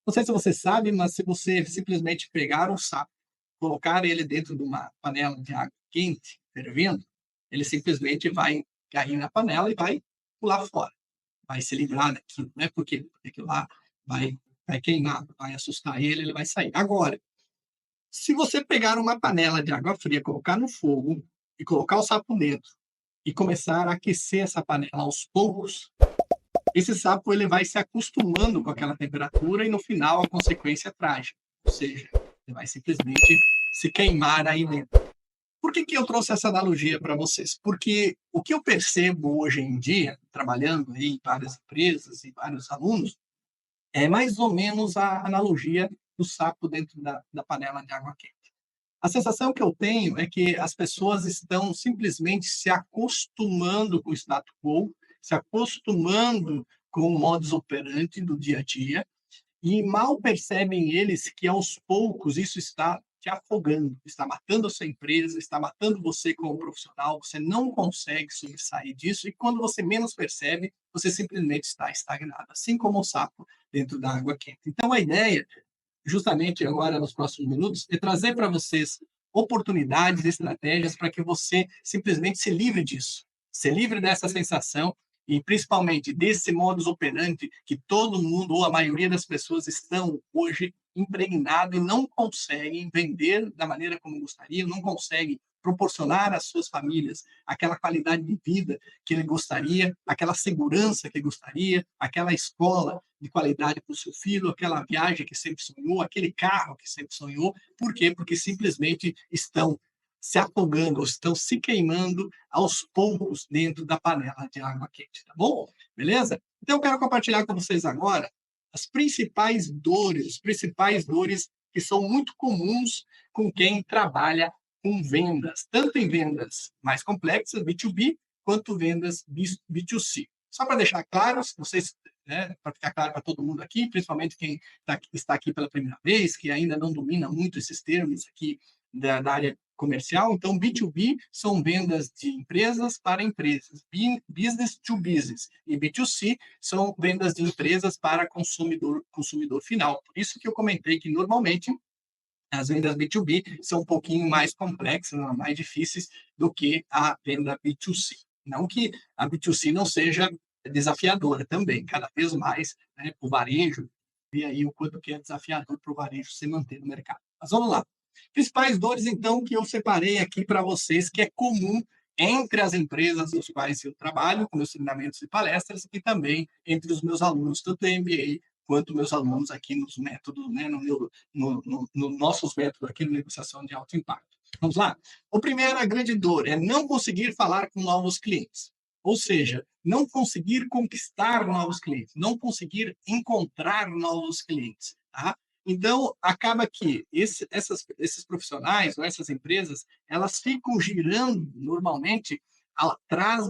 Não sei se você sabe, mas se você simplesmente pegar um sapo, colocar ele dentro de uma panela de água quente, fervendo, ele simplesmente vai cair na panela e vai pular fora, vai se livrar daquilo, né? Porque aquilo lá vai, vai queimar, vai assustar ele, ele vai sair. Agora, se você pegar uma panela de água fria, colocar no fogo e colocar o sapo dentro e começar a aquecer essa panela aos poucos, esse sapo ele vai se acostumando com aquela temperatura e no final a consequência é trágica, ou seja, ele vai simplesmente se queimar aí dentro. Por que, que eu trouxe essa analogia para vocês? Porque o que eu percebo hoje em dia, trabalhando aí em várias empresas e vários alunos, é mais ou menos a analogia do sapo dentro da panela de água quente. A sensação que eu tenho é que as pessoas estão simplesmente se acostumando com o status quo, se acostumando com o modus operandi do dia a dia, e mal percebem eles que aos poucos isso está te afogando, está matando a sua empresa, está matando você como profissional, você não consegue sobressair disso, e quando você menos percebe, você simplesmente está estagnado, assim como o sapo dentro da água quente. Então a ideia justamente agora nos próximos minutos, é trazer para vocês oportunidades, estratégias para que você simplesmente se livre disso, se livre dessa sensação e principalmente desse modus operandi que todo mundo ou a maioria das pessoas estão hoje impregnado e não conseguem vender da maneira como gostariam, não conseguem proporcionar às suas famílias aquela qualidade de vida que ele gostaria, aquela segurança que ele gostaria, aquela escola de qualidade para o seu filho, aquela viagem que sempre sonhou, aquele carro que sempre sonhou. Por quê? Porque simplesmente estão se afogando, estão se queimando aos poucos dentro da panela de água quente, tá bom? Beleza? Então eu quero compartilhar com vocês agora as principais dores que são muito comuns com quem trabalha com vendas, tanto em vendas mais complexas, B2B, quanto vendas B2C. Só para deixar claro, vocês, né, para ficar claro para todo mundo aqui, principalmente quem está aqui pela primeira vez, que ainda não domina muito esses termos aqui da área comercial. Então, B2B são vendas de empresas para empresas, business to business. E B2C são vendas de empresas para consumidor final. Por isso que eu comentei que, normalmente, as vendas B2B são um pouquinho mais complexas, mais difíceis do que a venda B2C. Não que a B2C não seja desafiadora também, cada vez mais, né, o varejo, e aí o quanto que é desafiador para o varejo se manter no mercado. Mas vamos lá. Principais dores, então, que eu separei aqui para vocês, que é comum entre as empresas nas quais eu trabalho, com meus treinamentos e palestras, e também entre os meus alunos, tanto em MBA quanto meus alunos aqui nos métodos, né, no nossos métodos aqui no negociação de alto impacto. Vamos lá? O primeiro, a grande dor, é não conseguir falar com novos clientes. Ou seja, não conseguir conquistar novos clientes, não conseguir encontrar novos clientes. Tá? Então, acaba que esses profissionais ou essas empresas, elas ficam girando normalmente atrás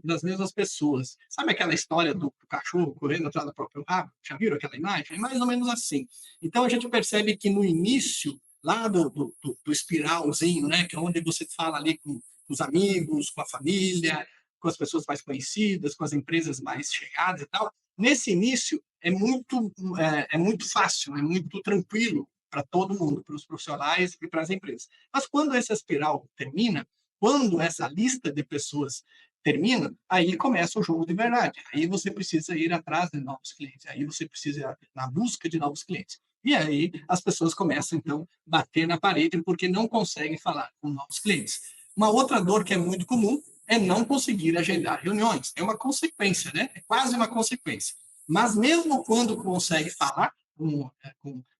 das mesmas pessoas. Sabe aquela história do cachorro correndo atrás do próprio rabo? Já viram aquela imagem? É mais ou menos assim. Então, a gente percebe que no início, lá do espiralzinho, né, que é onde você fala ali com os amigos, com a família, com as pessoas mais conhecidas, com as empresas mais chegadas e tal, nesse início é muito fácil, é muito tranquilo para todo mundo, para os profissionais e para as empresas. Mas quando essa espiral termina, quando essa lista de pessoas termina, aí começa o jogo de verdade. Aí você precisa ir atrás de novos clientes, aí você precisa ir na busca de novos clientes. E aí as pessoas começam, então, a bater na parede porque não conseguem falar com novos clientes. Uma outra dor que é muito comum é não conseguir agendar reuniões. É uma consequência, né? É quase uma consequência. Mas mesmo quando consegue falar com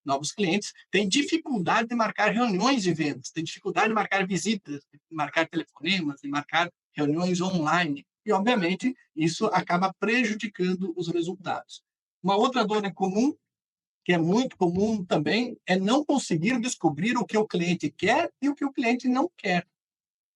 novos clientes, tem dificuldade de marcar reuniões de vendas, tem dificuldade de marcar visitas, de marcar telefonemas, de marcar reuniões online. E, obviamente, isso acaba prejudicando os resultados. Uma outra dor é comum, que é muito comum também, é não conseguir descobrir o que o cliente quer e o que o cliente não quer.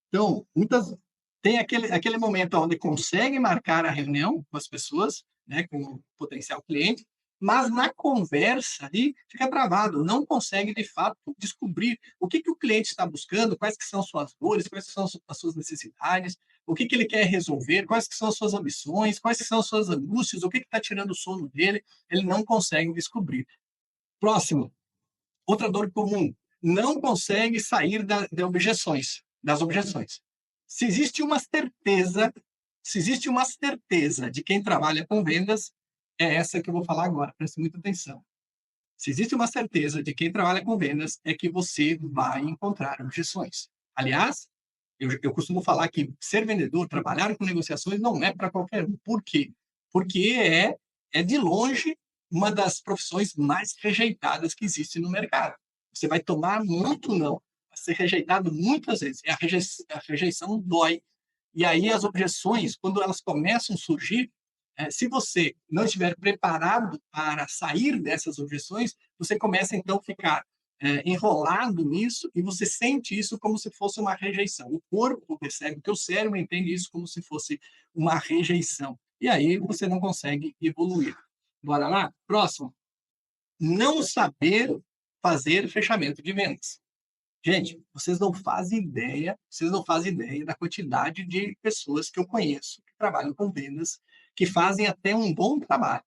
Então, muitas tem aquele momento onde consegue marcar a reunião com as pessoas, né, com o potencial cliente, mas na conversa ali fica travado, não consegue de fato descobrir o que o cliente está buscando, quais que são suas dores, quais que são as suas necessidades, o que ele quer resolver, quais que são as suas ambições, quais que são as suas angústias, o que está tirando o sono dele, ele não consegue descobrir. Próximo, outra dor comum, não consegue sair das objeções. Se existe uma certeza, se existe uma certeza de quem trabalha com vendas, é essa que eu vou falar agora, preste muita atenção. Se existe uma certeza de quem trabalha com vendas, é que você vai encontrar objeções. Aliás, eu costumo falar que ser vendedor, trabalhar com negociações, não é para qualquer um. Por quê? Porque é de longe uma das profissões mais rejeitadas que existe no mercado. Você vai tomar muito não, vai ser rejeitado muitas vezes. A rejeição dói. E aí as objeções, quando elas começam a surgir, se você não estiver preparado para sair dessas objeções, você começa então a ficar enrolado nisso e você sente isso como se fosse uma rejeição. O corpo percebe, o teu cérebro entende isso como se fosse uma rejeição. E aí você não consegue evoluir. Bora lá? Próximo. Não saber fazer fechamento de vendas. Gente, vocês não fazem ideia da quantidade de pessoas que eu conheço que trabalham com vendas, que fazem até um bom trabalho,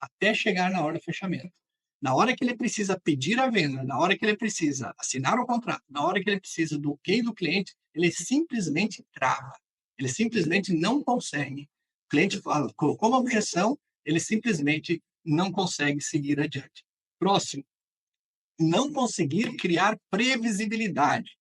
até chegar na hora do fechamento. Na hora que ele precisa pedir a venda, na hora que ele precisa assinar o contrato, na hora que ele precisa do ok do cliente, ele simplesmente trava. Ele simplesmente não consegue. O cliente fala, colocou uma objeção, ele simplesmente não consegue seguir adiante. Próximo, não conseguir criar previsibilidade.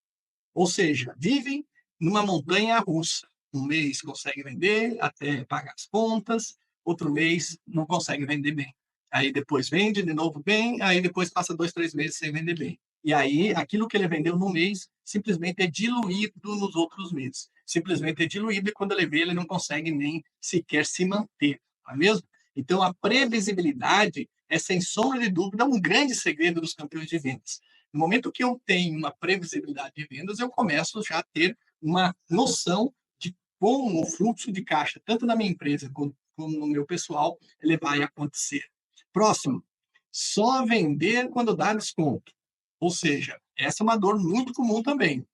Ou seja, vivem numa montanha russa. Um mês consegue vender até pagar as contas, outro mês não consegue vender bem. Aí depois vende de novo bem, aí depois passa 2, 3 meses sem vender bem. E aí aquilo que ele vendeu no mês simplesmente é diluído nos outros meses. Simplesmente é diluído e quando ele vê, ele não consegue nem sequer se manter, não é mesmo? Então a previsibilidade é, sem sombra de dúvida, um grande segredo dos campeões de vendas. No momento que eu tenho uma previsibilidade de vendas, eu começo já a ter uma noção de como o fluxo de caixa, tanto na minha empresa como no meu pessoal, ele vai acontecer. Próximo, só vender quando dá desconto. Ou seja, essa é uma dor muito comum também.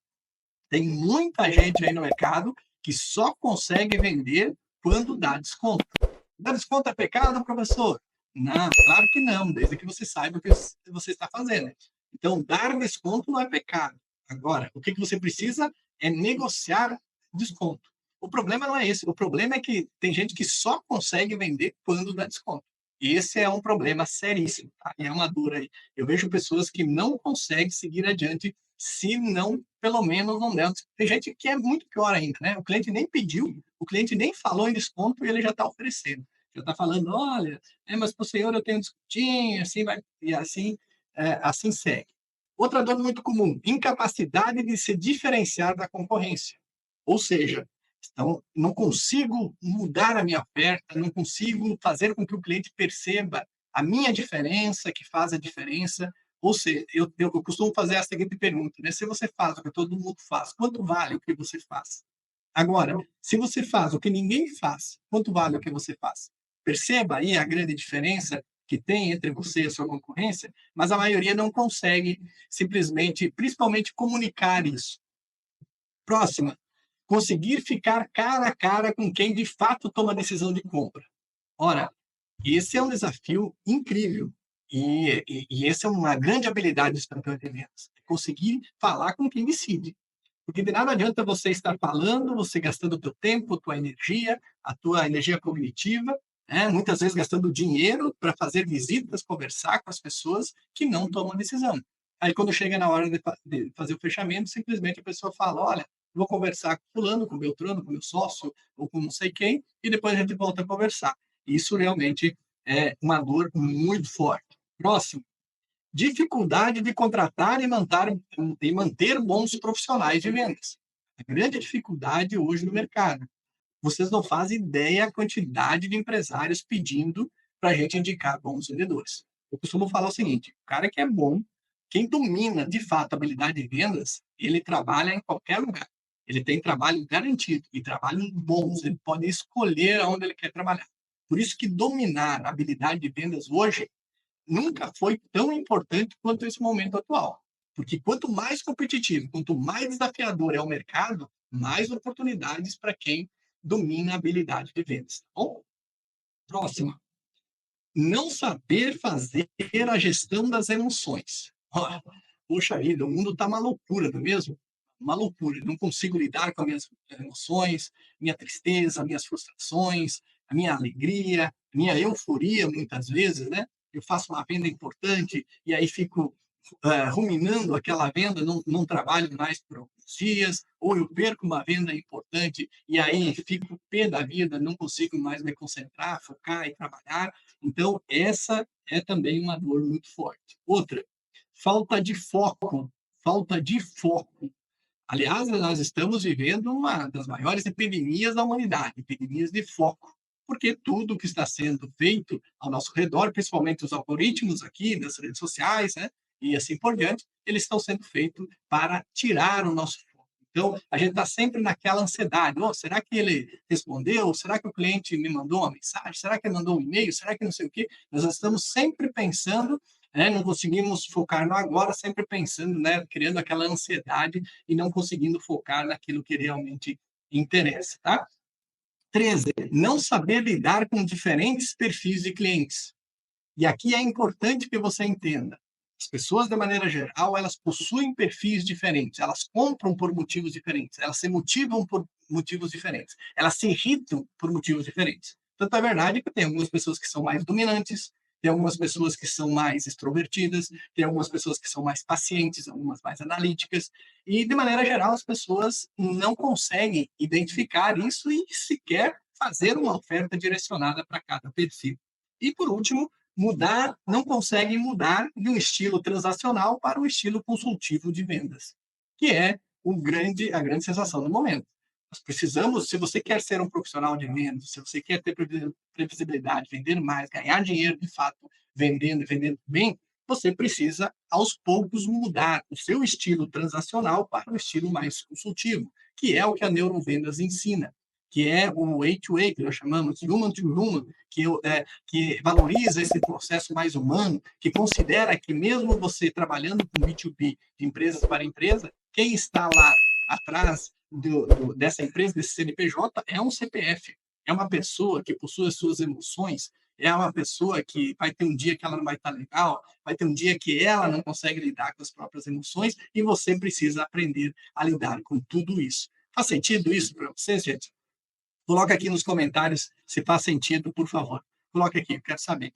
Tem muita gente aí no mercado que só consegue vender quando dá desconto. Dar desconto é pecado, professor? Não, claro que não, desde que você saiba o que você está fazendo. Então, dar desconto não é pecado. Agora, o que você precisa é negociar desconto. O problema não é esse. O problema é que tem gente que só consegue vender quando dá desconto. E esse é um problema seríssimo, tá? E é uma dor aí. Eu vejo pessoas que não conseguem seguir adiante se não, pelo menos, não der. Tem gente que é muito pior ainda, né? O cliente nem pediu, o cliente nem falou em desconto e ele já está oferecendo. Já está falando, olha, mas para o senhor eu tenho um descontinho, assim vai, e assim, assim segue. Outra dor muito comum, incapacidade de se diferenciar da concorrência. Ou seja, então, não consigo mudar a minha oferta, não consigo fazer com que o cliente perceba a minha diferença, que faz a diferença. Ou seja, eu costumo fazer a seguinte pergunta, né? Se você faz o que todo mundo faz, quanto vale o que você faz? Agora, se você faz o que ninguém faz, quanto vale o que você faz? Perceba aí a grande diferença que tem entre você e a sua concorrência, mas a maioria não consegue simplesmente, principalmente, comunicar isso. Próxima, conseguir ficar cara a cara com quem de fato toma a decisão de compra. Ora, esse é um desafio incrível. E essa é uma grande habilidade dos campeões de vendas. Conseguir falar com quem decide. Porque de nada adianta você estar falando, você gastando o teu tempo, a tua energia cognitiva, né? Muitas vezes gastando dinheiro para fazer visitas, conversar com as pessoas que não tomam decisão. Aí quando chega na hora de fazer o fechamento, simplesmente a pessoa fala, olha, vou conversar com fulano, com Beltrano, com meu sócio, ou com não sei quem, e depois a gente volta a conversar. Isso realmente é uma dor muito forte. Próximo, dificuldade de contratar e manter bons profissionais de vendas. A grande dificuldade hoje no mercado. Vocês não fazem ideia a quantidade de empresários pedindo para a gente indicar bons vendedores. Eu costumo falar o seguinte: o cara que é bom, quem domina de fato a habilidade de vendas, ele trabalha em qualquer lugar. Ele tem trabalho garantido e trabalhos bons. Ele pode escolher onde ele quer trabalhar. Por isso que dominar a habilidade de vendas hoje nunca foi tão importante quanto esse momento atual. Porque quanto mais competitivo, quanto mais desafiador é o mercado, mais oportunidades para quem domina a habilidade de vendas. Tá bom? Próxima. Não saber fazer a gestão das emoções. Olha, poxa vida, o mundo está uma loucura, não é mesmo? Uma loucura. Não consigo lidar com as minhas emoções, minha tristeza, minhas frustrações, a minha alegria, minha euforia, muitas vezes, né? Eu faço uma venda importante e aí fico ruminando aquela venda, não trabalho mais por alguns dias, ou eu perco uma venda importante e aí fico pé da vida, não consigo mais me concentrar, focar e trabalhar. Então, essa é também uma dor muito forte. Outra, falta de foco. Falta de foco. Aliás, nós estamos vivendo uma das maiores epidemias da humanidade, epidemias de foco, porque tudo que está sendo feito ao nosso redor, principalmente os algoritmos aqui das redes sociais, né, e assim por diante, eles estão sendo feitos para tirar o nosso foco. Então, a gente está sempre naquela ansiedade: oh, será que ele respondeu? Será que o cliente me mandou uma mensagem? Será que ele mandou um e-mail? Será que não sei o quê? Nós estamos sempre pensando, né, não conseguimos focar no agora, sempre pensando, né, criando aquela ansiedade e não conseguindo focar naquilo que realmente interessa, tá? 13, não saber lidar com diferentes perfis de clientes. E aqui é importante que você entenda. As pessoas, de maneira geral, elas possuem perfis diferentes, elas compram por motivos diferentes, elas se motivam por motivos diferentes, elas se irritam por motivos diferentes. Tanto é verdade que tem algumas pessoas que são mais dominantes, tem algumas pessoas que são mais extrovertidas, tem algumas pessoas que são mais pacientes, algumas mais analíticas, e, de maneira geral, as pessoas não conseguem identificar isso e sequer fazer uma oferta direcionada para cada perfil. E, por último, mudar, não conseguem mudar de um estilo transacional para um estilo consultivo de vendas, que é a grande sensação do momento. Nós precisamos, se você quer ser um profissional de vendas, se você quer ter previsibilidade, vender mais, ganhar dinheiro de fato, vendendo e vendendo bem, você precisa, aos poucos, mudar o seu estilo transacional para um estilo mais consultivo, que é o que a neurovendas ensina, que é o way-to-way, que nós chamamos, human-to-human, que valoriza esse processo mais humano, que considera que mesmo você trabalhando com B2B, de empresas para empresa, quem está lá atrás dessa empresa, desse CNPJ, é um CPF, é uma pessoa que possui as suas emoções, é uma pessoa que vai ter um dia que ela não vai estar legal, vai ter um dia que ela não consegue lidar com as próprias emoções e você precisa aprender a lidar com tudo isso. Faz sentido isso para vocês, gente? Coloca aqui nos comentários se faz sentido, por favor. Coloca aqui, eu quero saber.